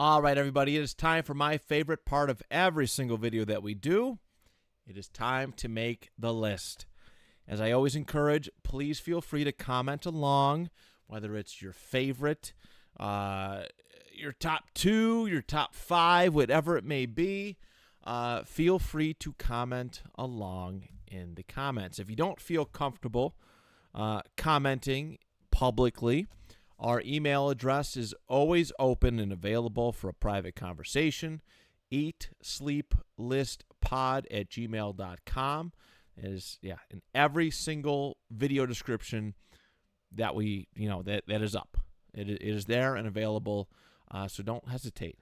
All right, everybody, it is time for my favorite part of every single video that we do. It is time to make the list. As I always encourage, please feel free to comment along, whether it's your favorite, your top 2, your top 5, whatever it may be. Feel free to comment along in the comments. If you don't feel comfortable commenting publicly, our email address is always open and available for a private conversation. eatsleeplistpod@gmail.com is in every single video description that that is up. It is there and available, so don't hesitate.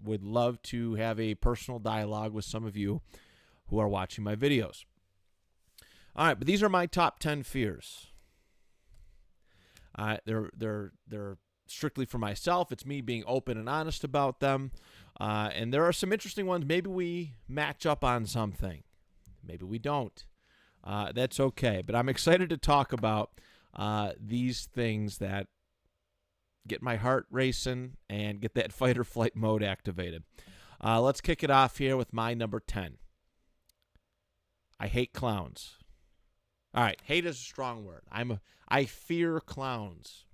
Would love to have a personal dialogue with some of you who are watching my videos. All right, but these are my top 10 fears. They're strictly for myself. It's me being open and honest about them. And there are some interesting ones. Maybe we match up on something. Maybe we don't. That's okay. But I'm excited to talk about these things that get my heart racing and get that fight or flight mode activated. Let's kick it off here with my number 10. I hate clowns. All right, hate is a strong word. I fear clowns.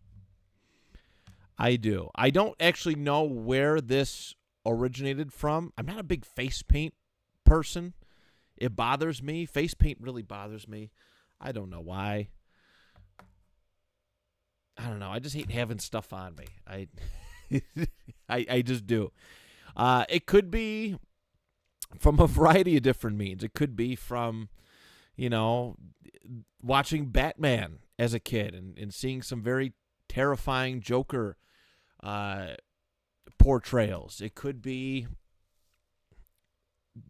I do. I don't actually know where this originated from. I'm not a big face paint person. It bothers me. Face paint really bothers me. I don't know why. I don't know. I just hate having stuff on me. I just do. It could be from a variety of different means. It could be from, watching Batman as a kid and seeing some very terrifying Joker portrayals. It could be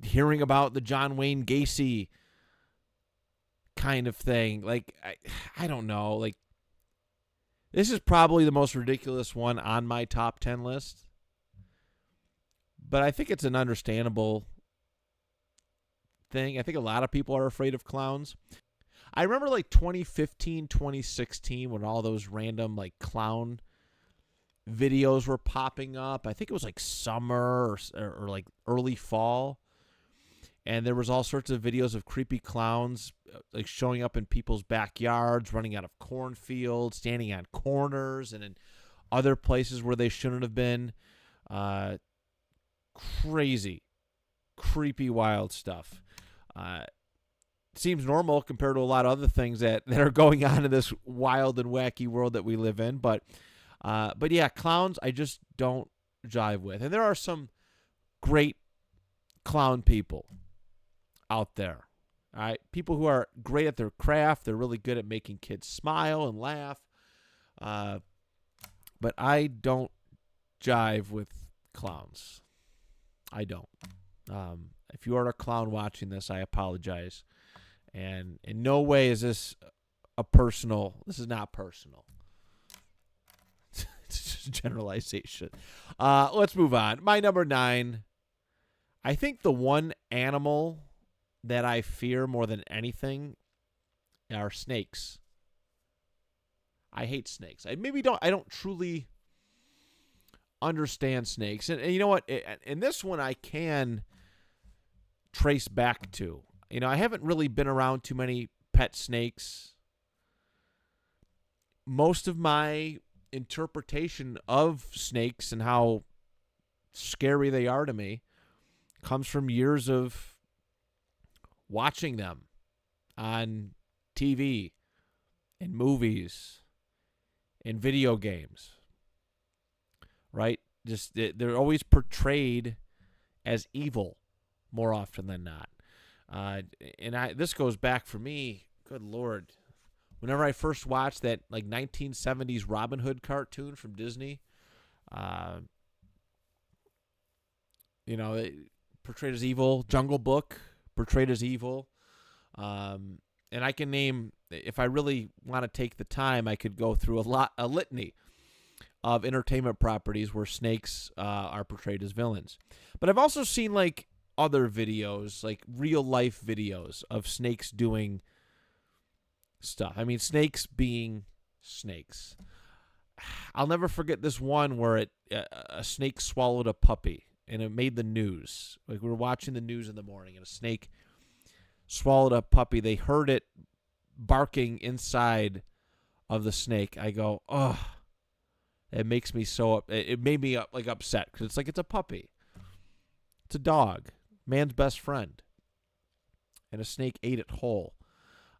hearing about the John Wayne Gacy kind of thing. Like, I don't know. Like, this is probably the most ridiculous one on my top 10 list. But I think it's an understandable thing. I think a lot of people are afraid of clowns. I remember like 2015, 2016 when all those random like clown videos were popping up. I think it was like summer or like early fall. And there was all sorts of videos of creepy clowns like showing up in people's backyards, running out of cornfields, standing on corners and in other places where they shouldn't have been. Crazy, creepy, wild stuff. Seems normal compared to a lot of other things that are going on in this wild and wacky world that we live in. But yeah, clowns I just don't jive with. And there are some great clown people out there. All right, people who are great at their craft. They're really good at making kids smile and laugh. But I don't jive with clowns. I don't. If you are a clown watching this, I apologize. And in no way is this this is not personal. It's just a generalization. Let's move on. My number 9. I think the one animal that I fear more than anything are snakes. I hate snakes. I don't truly understand snakes. And you know what? In this one, I can trace back to. I haven't really been around too many pet snakes. Most of my interpretation of snakes and how scary they are to me comes from years of watching them on TV, in movies, in video games. Right? Just they're always portrayed as evil more often than not. This goes back for me, good Lord, whenever I first watched that like 1970s Robin Hood cartoon from Disney, portrayed as evil. Jungle Book portrayed as evil. And I can name, if I really want to take the time, I could go through a litany of entertainment properties where snakes are portrayed as villains. But I've also seen like other videos, like real life videos of snakes doing stuff. I mean, snakes being snakes. I'll never forget this one where a snake swallowed a puppy, and it made the news. Like, we were watching the news in the morning, and a snake swallowed a puppy. They heard it barking inside of the snake. I go, oh, it makes me so. It made me like upset because it's like it's a puppy. It's a dog, man's best friend, and a snake ate it whole.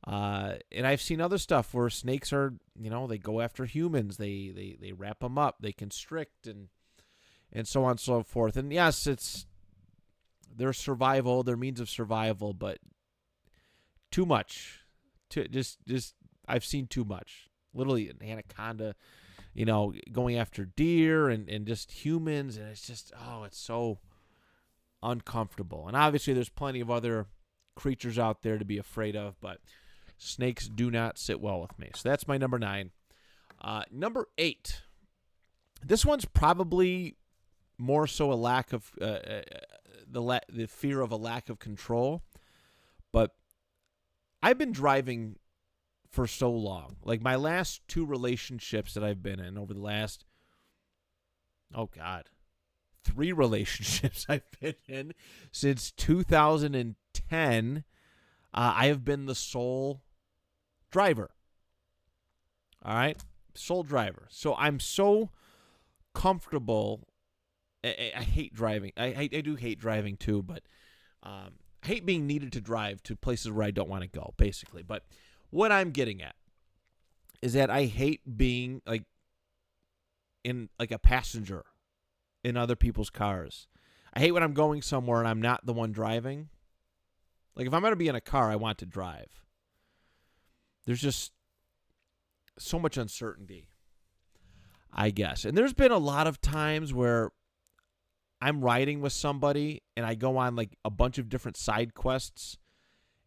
And I've seen other stuff where snakes are, they go after humans. They wrap them up. They constrict and so on and so forth. And yes, it's their survival, their means of survival, but too much. Just I've seen too much. Literally an anaconda, going after deer and just humans, and it's just, it's so uncomfortable. And obviously there's plenty of other creatures out there to be afraid of, but snakes do not sit well with me. So that's my number 9. Number 8. This one's probably more so a lack of the fear of a lack of control. But I've been driving for so long. Like, my last 2 relationships that I've been in over the last, 3 relationships I've been in since 2010. I have been the sole driver. All right? Sole driver. So I'm so comfortable. I hate driving. I do hate driving too, but I hate being needed to drive to places where I don't want to go, basically. But what I'm getting at is that I hate being like in like a passenger in other people's cars. I hate when I'm going somewhere and I'm not the one driving. Like, if I'm going to be in a car, I want to drive. There's just so much uncertainty, I guess. And there's been a lot of times where I'm riding with somebody and I go on like a bunch of different side quests,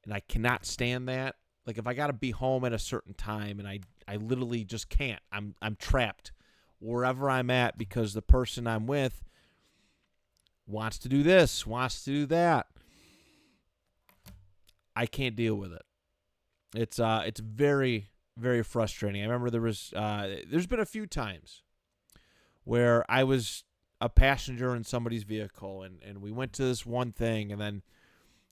and I cannot stand that. Like, if I got to be home at a certain time and I literally just can't. I'm trapped wherever I'm at because the person I'm with wants to do this, wants to do that. I can't deal with it. It's very, very frustrating. I remember there's been a few times where I was a passenger in somebody's vehicle, and we went to this one thing, and then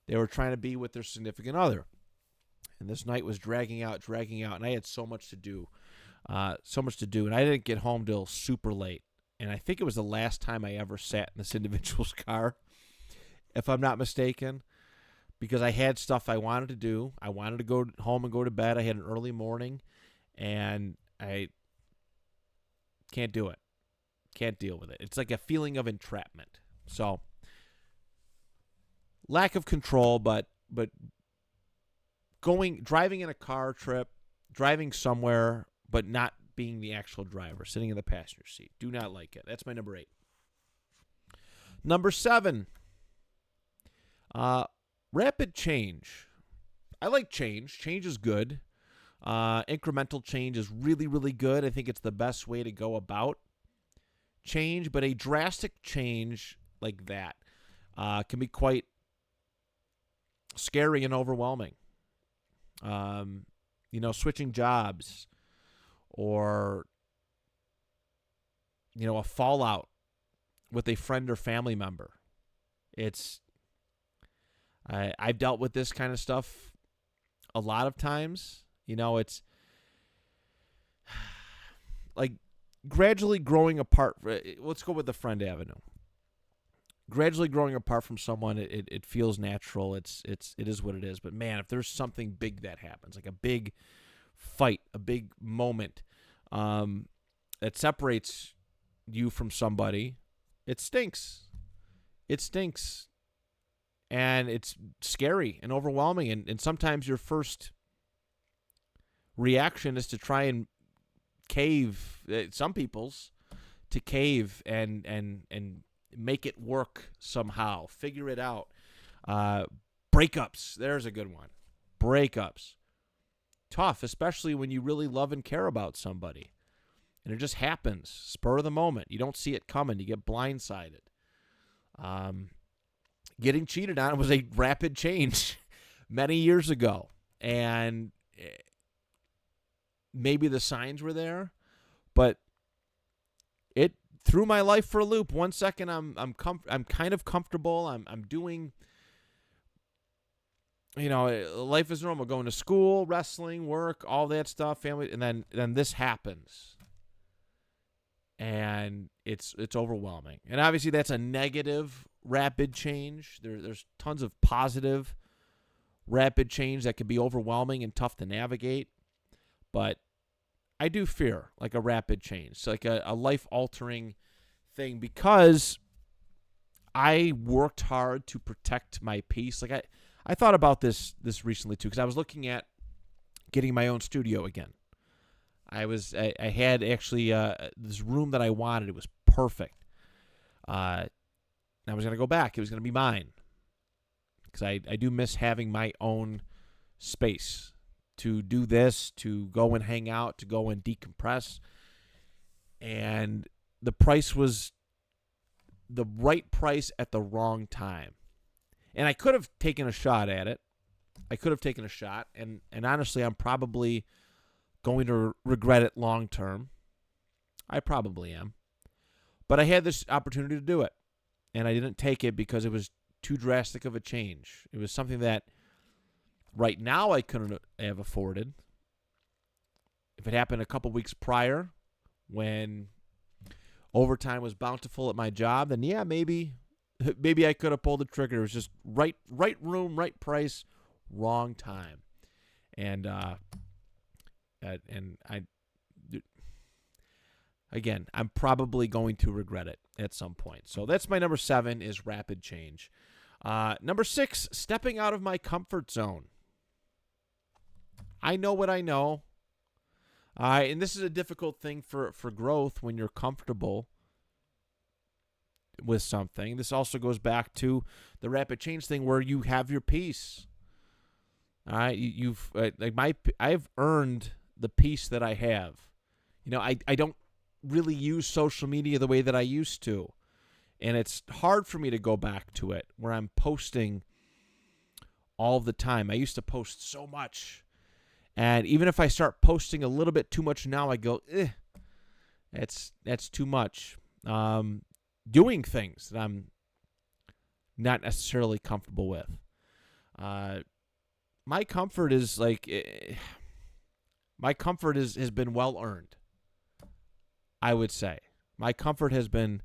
they were trying to be with their significant other. And this night was dragging out, and I had so much to do, and I didn't get home till super late. And I think it was the last time I ever sat in this individual's car, if I'm not mistaken. Because I had stuff I wanted to do. I wanted to go home and go to bed. I had an early morning, and I can't do it. Can't deal with it. It's like a feeling of entrapment. So, lack of control, but driving in a car trip, driving somewhere, but not being the actual driver, sitting in the passenger seat. Do not like it. That's my number 8. Number 7. Rapid change. I like change. Change is good. Incremental change is really, really good. I think it's the best way to go about change, but a drastic change like that can be quite scary and overwhelming. Switching jobs or, a fallout with a friend or family member. I've dealt with this kind of stuff a lot of times. It's like gradually growing apart. Let's go with the friend avenue. Gradually growing apart from someone, it feels natural. It is what it is. But man, if there's something big that happens, like a big fight, a big moment that separates you from somebody, it stinks. It stinks. And it's scary and overwhelming. And sometimes your first reaction is to try and cave, some people's, to cave and make it work somehow. Figure it out. Breakups. There's a good one. Breakups. Tough, especially when you really love and care about somebody. And it just happens. Spur of the moment. You don't see it coming. You get blindsided. Getting cheated on was a rapid change many years ago. And maybe the signs were there, but it threw my life for a loop. 1 second I'm kind of comfortable. I'm doing, life is normal, going to school, wrestling, work, all that stuff, family, and then this happens. And it's overwhelming. And obviously that's a negative rapid change. There's tons of positive rapid change that can be overwhelming and tough to navigate. But I do fear like a rapid change. So like a life-altering thing, because I worked hard to protect my peace. Like I thought about this recently too, because I was looking at getting my own studio again. I had actually this room that I wanted. It was perfect. I was going to go back. It was going to be mine, because I do miss having my own space to do this, to go and hang out, to go and decompress. And the price was the right price at the wrong time. And I could have taken a shot at it. And honestly, I'm probably going to regret it long term. I probably am. But I had this opportunity to do it, and I didn't take it because it was too drastic of a change. It was something that right now I couldn't have afforded. If it happened a couple weeks prior, when overtime was bountiful at my job, then yeah, maybe I could have pulled the trigger. It was just right room, right price, wrong time. And again, I'm probably going to regret it at some point. So that's my number 7 is rapid change. Number 6, stepping out of my comfort zone. I know what I know. And this is a difficult thing for growth when you're comfortable with something. This also goes back to the rapid change thing where you have your peace. All right, I've earned the peace that I have. I don't really use social media the way that I used to. And it's hard for me to go back to it where I'm posting all the time. I used to post so much. And even if I start posting a little bit too much now, I go, that's too much. Doing things that I'm not necessarily comfortable with. My comfort is has been well earned. I would say my comfort has been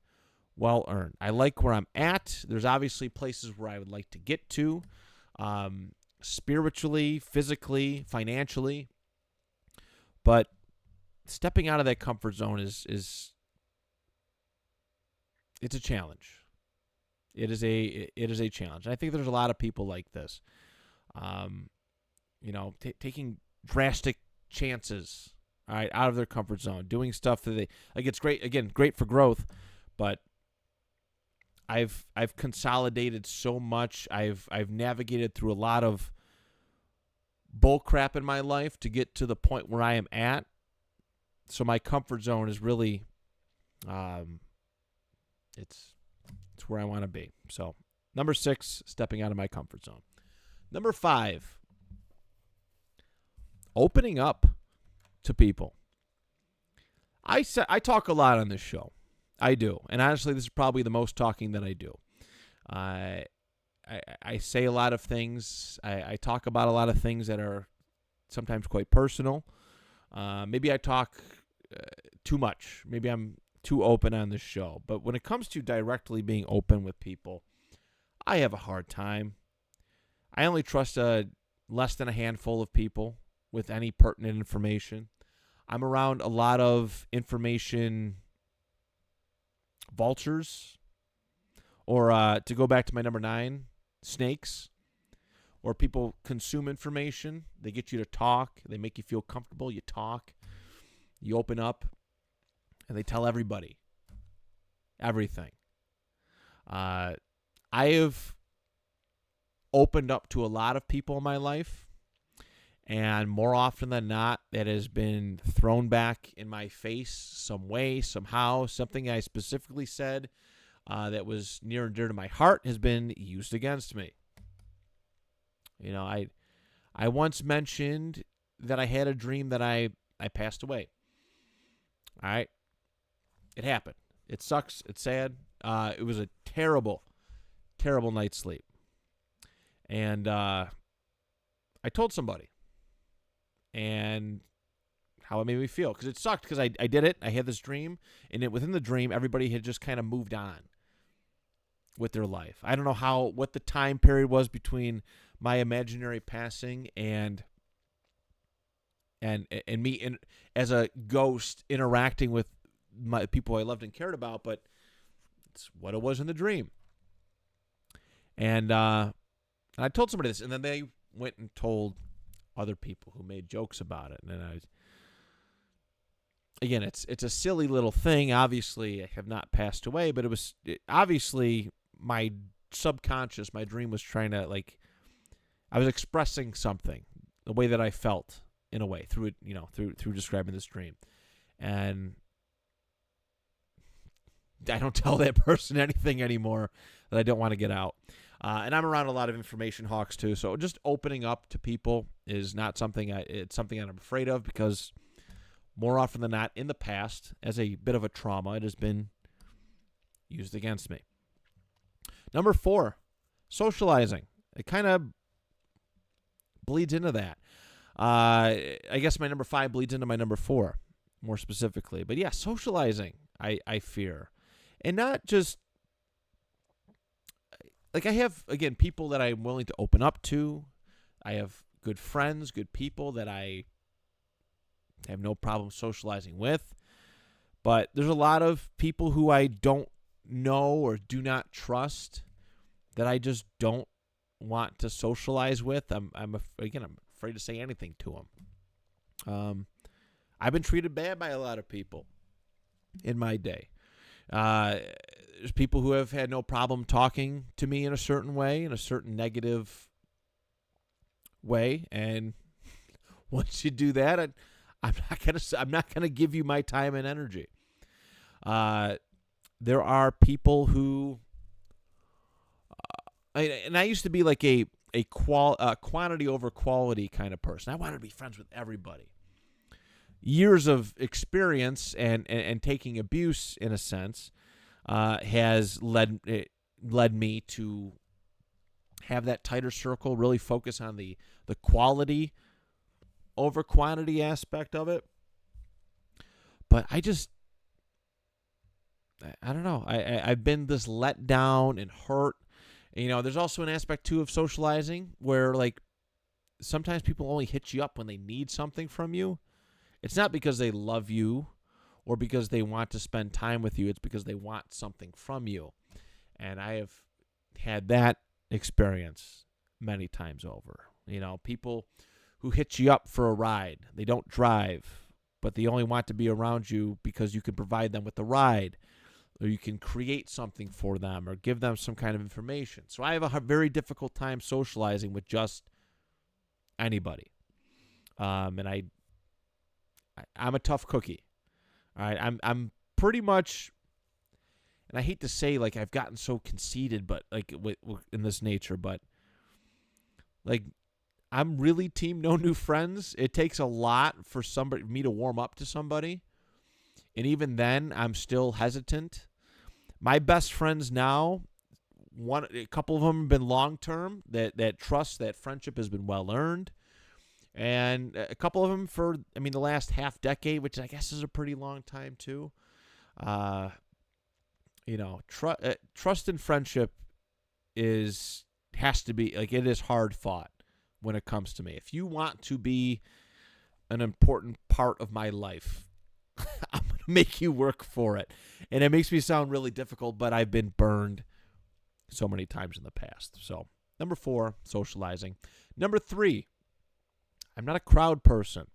well earned. I like where I'm at. There's obviously places where I would like to get to, spiritually, physically, financially. But stepping out of that comfort zone is it's a challenge. It is a challenge. And I think there's a lot of people like this. Taking drastic chances, all right, out of their comfort zone, doing stuff that it's great for growth, but I've consolidated so much. I've navigated through a lot of bull crap in my life to get to the point where I am at. So my comfort zone is really, it's where I want to be. So number 6, stepping out of my comfort zone. Number 5, opening up to people. I talk a lot on this show. I do. And honestly, this is probably the most talking that I do. I say a lot of things. I talk about a lot of things that are sometimes quite personal. Maybe I talk too much. Maybe I'm too open on this show. But when it comes to directly being open with people, I have a hard time. I only trust less than a handful of people with any pertinent information. I'm around a lot of information vultures, or to go back to my number 9, snakes, or people consume information. They get you to talk. They make you feel comfortable. You talk. You open up, and they tell everybody everything. I have opened up to a lot of people in my life, and more often than not, that has been thrown back in my face some way, somehow. Something I specifically said that was near and dear to my heart has been used against me. I once mentioned that I had a dream that I passed away. All right. It happened. It sucks. It's sad. It was a terrible, terrible night's sleep. And I told somebody. And how it made me feel. Because it sucked because I did it. I had this dream. And within the dream, everybody had just kind of moved on with their life. I don't know what the time period was between my imaginary passing and me as a ghost interacting with my people I loved and cared about, but it's what it was in the dream. And I told somebody this, and then they went and told other people who made jokes about it. And then again, it's a silly little thing. Obviously, I have not passed away, but obviously my subconscious, my dream was trying to, like, I was expressing something, the way that I felt in a way through it, through describing this dream. And I don't tell that person anything anymore that I don't want to get out. And I'm around a lot of information hawks too. So just opening up to people is not something it's something I'm afraid of, because more often than not in the past, as a bit of a trauma, it has been used against me. Number 4, socializing. It kind of bleeds into that. I guess my number 5 bleeds into my number 4, more specifically. But yeah, socializing, I fear. And not just, like, I have, again, people that I'm willing to open up to. I have good friends, good people that I have no problem socializing with. But there's a lot of people who I don't know or do not trust that I just don't want to socialize with. I'm afraid to say anything to them. I've been treated bad by a lot of people in my day. There's people who have had no problem talking to me in a certain way, in a certain negative way, and once you do that, I'm not gonna give you my time and energy. There are people who, and I used to be like a quantity over quality kind of person. I wanted to be friends with everybody. Years of experience and taking abuse, in a sense, has led me to have that tighter circle, really focus on the quality over quantity aspect of it. But I don't know. I've been this let down and hurt. There's also an aspect, too, of socializing where, like, sometimes people only hit you up when they need something from you. It's not because they love you or because they want to spend time with you. It's because they want something from you. And I have had that experience many times over. People who hit you up for a ride. They don't drive, but they only want to be around you because you can provide them with the ride, or you can create something for them or give them some kind of information. So I have a very difficult time socializing with just anybody. And I'm a tough cookie. All right, I'm pretty much, and I hate to say, like, I've gotten so conceited, but like in this nature, but like, I'm really team no new friends. It takes a lot for me to warm up to somebody, and even then, I'm still hesitant. My best friends now, a couple of them have been long term. That trust, that friendship has been well earned. And a couple of them for, the last half decade, which I guess is a pretty long time too. Trust and friendship has to be, like, it is hard fought when it comes to me. If you want to be an important part of my life, I'm going to make you work for it. And it makes me sound really difficult, but I've been burned so many times in the past. So, number 4, socializing. Number 3, I'm not a crowd person.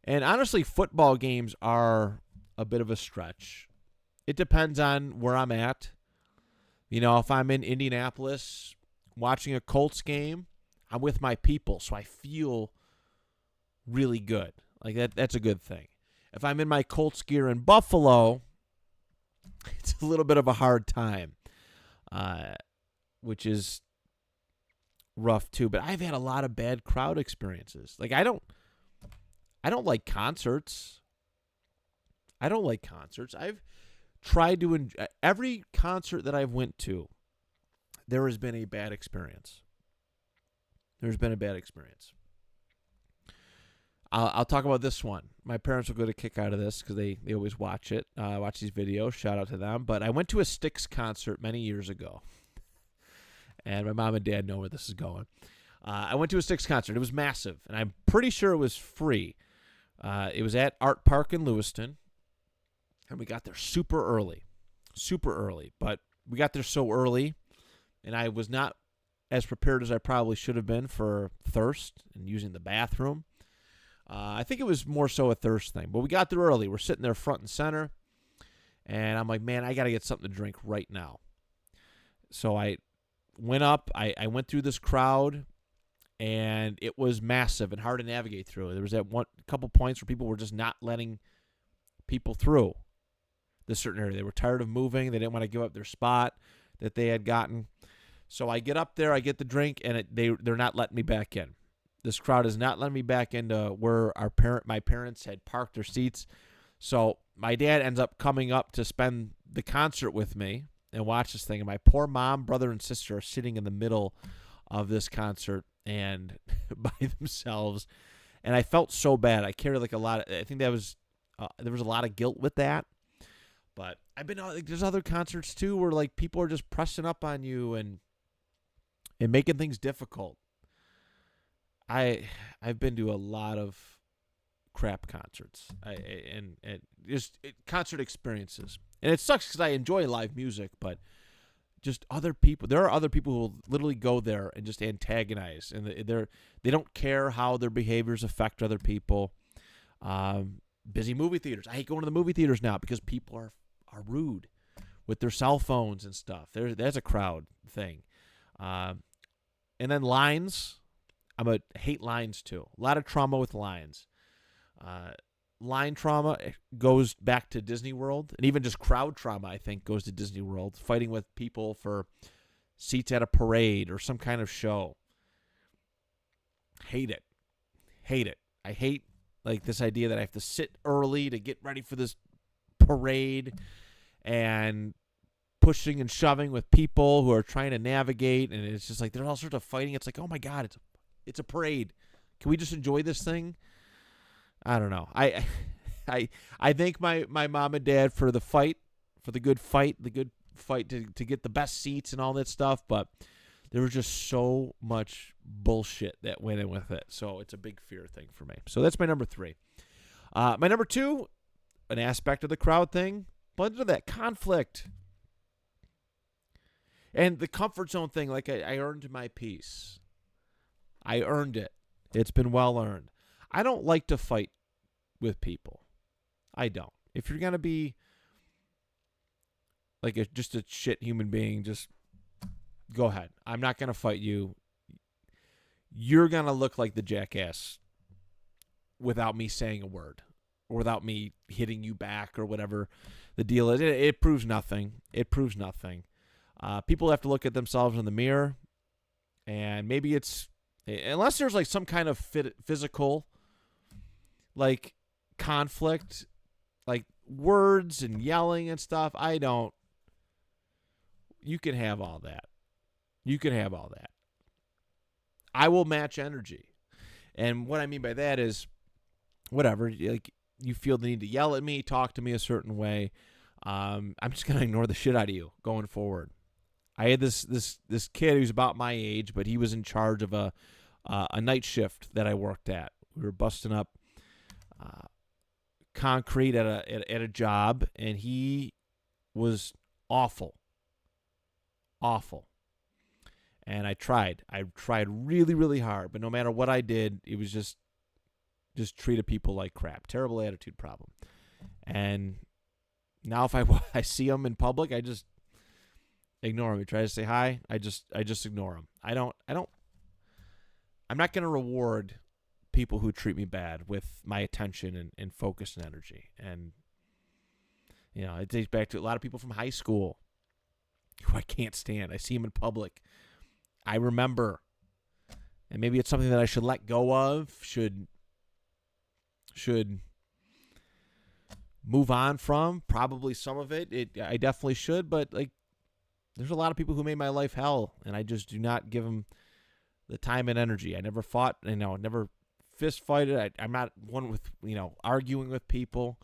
And honestly, football games are a bit of a stretch. It depends on where I'm at. If I'm in Indianapolis watching a Colts game, I'm with my people, so I feel really good. Like, that's a good thing. If I'm in my Colts gear in Buffalo, it's a little bit of a hard time, which is rough too. But I've had a lot of bad crowd experiences. Like, I don't like concerts. I don't like concerts. I've tried to every concert that I've went to, there has been a bad experience. There's been a bad experience. I'll talk about this one. My parents will get a kick out of this because they always watch it, watch these videos. Shout out to them. But I went to a Styx concert many years ago. And my mom and dad know where this is going. I went to a Styx concert. It was massive. And I'm pretty sure it was free. It was at Art Park in Lewiston. And we got there super early. Super early. But we got there so early. And I was not as prepared as I probably should have been for thirst and using the bathroom. I think it was more so a thirst thing. But we got there early. We're sitting there front and center. And I'm like, man, I got to get something to drink right now. So I went up. I went through this crowd. And it was massive and hard to navigate through. There was that couple points where people were just not letting people through this certain area. They were tired of moving. They didn't want to give up their spot that they had gotten. So I get up there. I get the drink. And they're not letting me back in. This crowd is not letting me back into where my parents had parked their seats. So my dad ends up coming up to spend the concert with me and watch this thing. And my poor mom, brother, and sister are sitting in the middle of this concert and by themselves. And I felt so bad. I carried like a lot of, I think that was, there was a lot of guilt with that. But I've been, like, there's other concerts too where like people are just pressing up on you and making things difficult. I've been to a lot of crap concerts and just concert experiences. And it sucks because I enjoy live music, but just other people. There are other people who will literally go there and just antagonize, and they don't care how their behaviors affect other people. Busy movie theaters. I hate going to the movie theaters now because people are rude with their cell phones and stuff. There's a crowd thing. And then lines. I hate lines too. A lot of trauma with lines. Line trauma goes back to Disney World, and even just crowd trauma, I think, goes to Disney World. Fighting with people for seats at a parade or some kind of show. Hate it. I hate like this idea that I have to sit early to get ready for this parade and pushing and shoving with people who are trying to navigate, and it's just like there's all sorts of fighting. It's like, oh my God, it's a parade. Can we just enjoy this thing? I don't know. I thank my mom and dad for the fight, for the good fight to get the best seats and all that stuff, but there was just so much bullshit that went in with it. So it's a big fear thing for me. So that's my number 3. My number 2, an aspect of the crowd thing, but of that conflict. And the comfort zone thing, like I earned my peace. I earned it. It's been well earned. I don't like to fight with people. I don't. If you're going to be like just a shit human being, just go ahead. I'm not going to fight you. You're going to look like the jackass without me saying a word or without me hitting you back or whatever the deal is. It proves nothing. People have to look at themselves in the mirror, and maybe it's, unless there's like some kind of physical like conflict, like words and yelling and stuff, you can have all that. I will match energy. And what I mean by that is whatever, like you feel the need to yell at me, talk to me a certain way, I'm just going to ignore the shit out of you going forward. I had this kid who's about my age, but he was in charge of a night shift that I worked at. We were busting up concrete at a job, and he was awful. And I tried really, really hard, but no matter what I did, it was just treated people like crap. Terrible attitude problem. And now if I see him in public, I just ignore him. He tries to say hi, I just ignore him. I'm not going to reward people who treat me bad with my attention and focus and energy. And, you know, it takes back to a lot of people from high school who I can't stand. I see them in public. I remember. And maybe it's something that I should let go of, should move on from. Probably some of it I definitely should, but like there's a lot of people who made my life hell, and I just do not give them the time and energy. I never fought, never fist fighted. I'm not one with, arguing with people.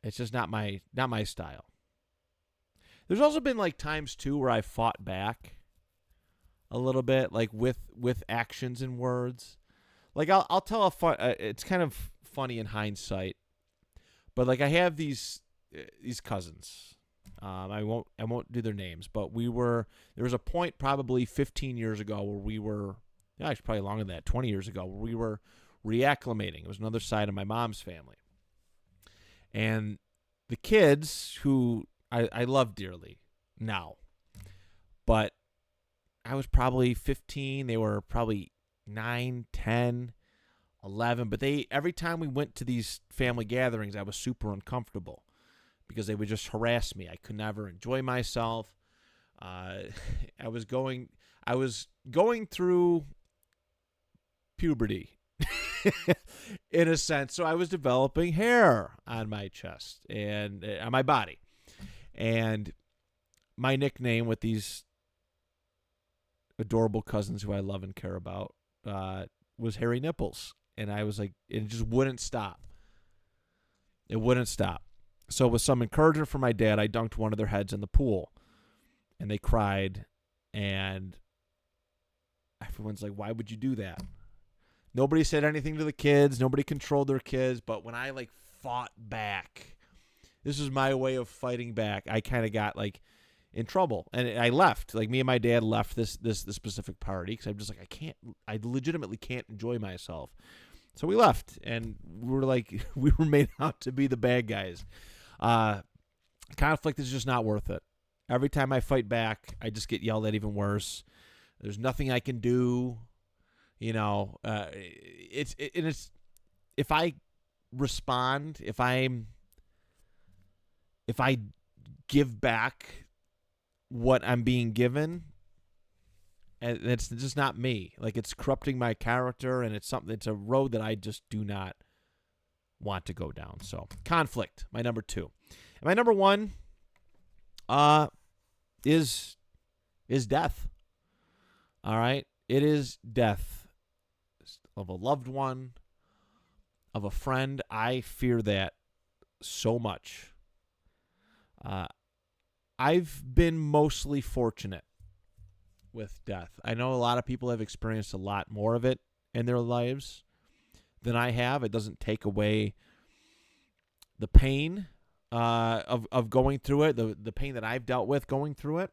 It's just not my style. There's also been like times too where I fought back a little bit, like with actions and words. Like I'll tell it's kind of funny in hindsight, but like I have these cousins. I won't do their names, but there was a point probably 15 years ago where we were, actually probably longer than that, 20 years ago, where we were reacclimating. It was another side of my mom's family. And the kids, who I love dearly now, but I was probably 15. They were probably 9, 10, 11. But every time we went to these family gatherings, I was super uncomfortable because they would just harass me. I could never enjoy myself. I was going through puberty in a sense. So I was developing hair on my chest and on my body. And my nickname with these adorable cousins who I love and care about was Hairy Nipples. And I was like, it just wouldn't stop. It wouldn't stop. So with some encouragement from my dad, I dunked one of their heads in the pool. And they cried. And everyone's like, why would you do that? Nobody said anything to the kids. Nobody controlled their kids. But when I like fought back, this was my way of fighting back. I kind of got like in trouble, and I left. Like me and my dad left this specific party because I'm just like, I legitimately can't enjoy myself. So we left, and we were made out to be the bad guys. Conflict is just not worth it. Every time I fight back, I just get yelled at even worse. There's nothing I can do. It's if I respond, if I give back what I'm being given, and it's just not me. Like, it's corrupting my character, and it's a road that I just do not want to go down. So, conflict, my number 2. And my number 1 is death. All right? It is death of a loved one, of a friend. I fear that so much. I've been mostly fortunate with death. I know a lot of people have experienced a lot more of it in their lives than I have. It doesn't take away the pain of going through it, the pain that I've dealt with going through it.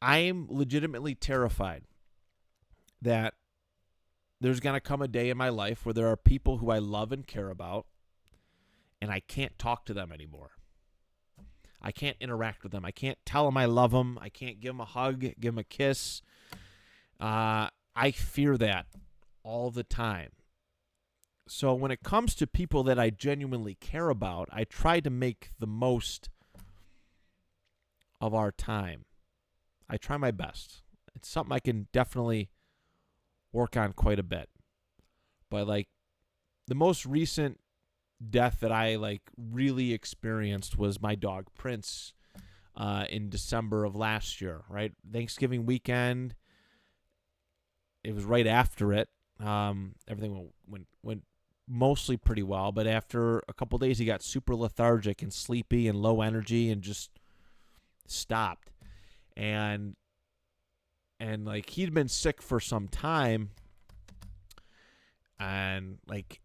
I am legitimately terrified that there's going to come a day in my life where there are people who I love and care about, and I can't talk to them anymore. I can't interact with them. I can't tell them I love them. I can't give them a hug, give them a kiss. I fear that all the time. So when it comes to people that I genuinely care about, I try to make the most of our time. I try my best. It's something I can definitely work on quite a bit. But like the most recent death that I like really experienced was my dog Prince in December of last year, right? Thanksgiving weekend. It was right after it. Everything went mostly pretty well, but after a couple days he got super lethargic and sleepy and low energy and just stopped. And like he'd been sick for some time, and like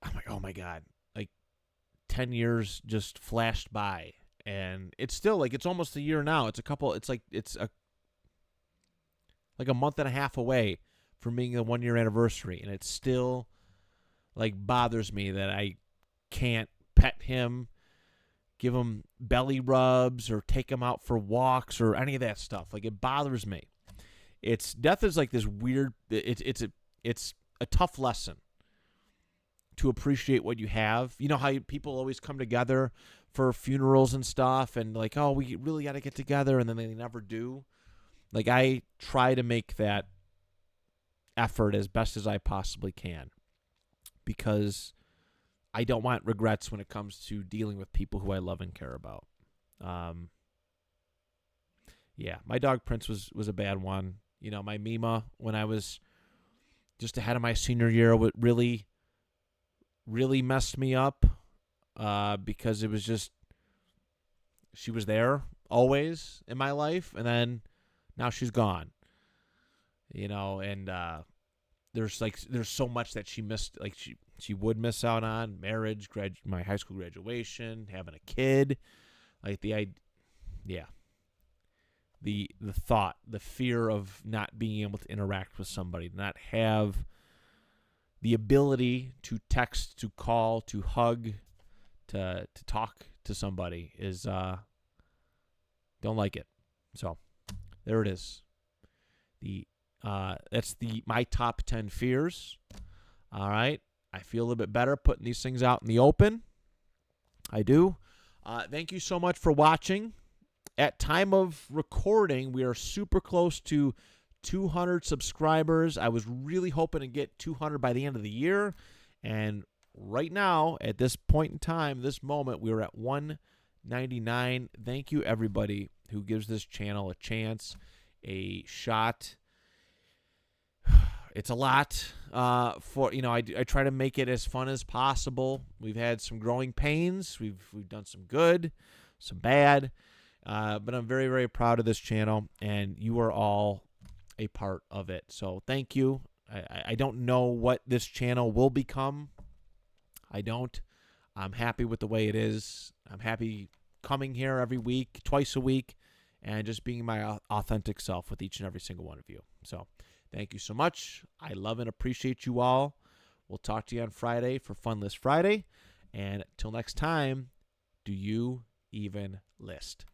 I'm like, oh my God, like 10 years just flashed by, and it's still like, it's almost a year now. It's a month and a half away from being the 1 year anniversary, and it still like bothers me that I can't pet him, give him belly rubs, or take him out for walks or any of that stuff. Like, it bothers me. Death is like this weird. It's a tough lesson to appreciate what you have. You know how people always come together for funerals and stuff, and like, oh, we really got to get together, and then they never do. Like, I try to make that effort as best as I possibly can. because I don't want regrets when it comes to dealing with people who I love and care about. Yeah, my dog Prince was a bad one. You know, my Mima, when I was just ahead of my senior year, what really messed me up because it was just, she was there always in my life, and then now she's gone. You know, and there's so much that she missed, like she would miss out on: marriage, my high school graduation, having a kid, like the thought, the fear of not being able to interact with somebody, not have the ability to text, to call, to hug, to talk to somebody is don't like it. So there it is. That's my top 10 fears. All right. I feel a little bit better putting these things out in the open. I do. Thank you so much for watching. At time of recording, we are super close to 200 subscribers. I was really hoping to get 200 by the end of the year. And right now, at this point in time, this moment, we're at 199. Thank you, everybody who gives this channel a chance, a shot. It's a lot. I try to make it as fun as possible. We've had some growing pains. We've done some good, some bad. But I'm very, very proud of this channel, and you are all a part of it. So thank you. I don't know what this channel will become. I don't. I'm happy with the way it is. I'm happy coming here every week, twice a week, and just being my authentic self with each and every single one of you. So thank you so much. I love and appreciate you all. We'll talk to you on Friday for Funless Friday. And till next time, do you even list?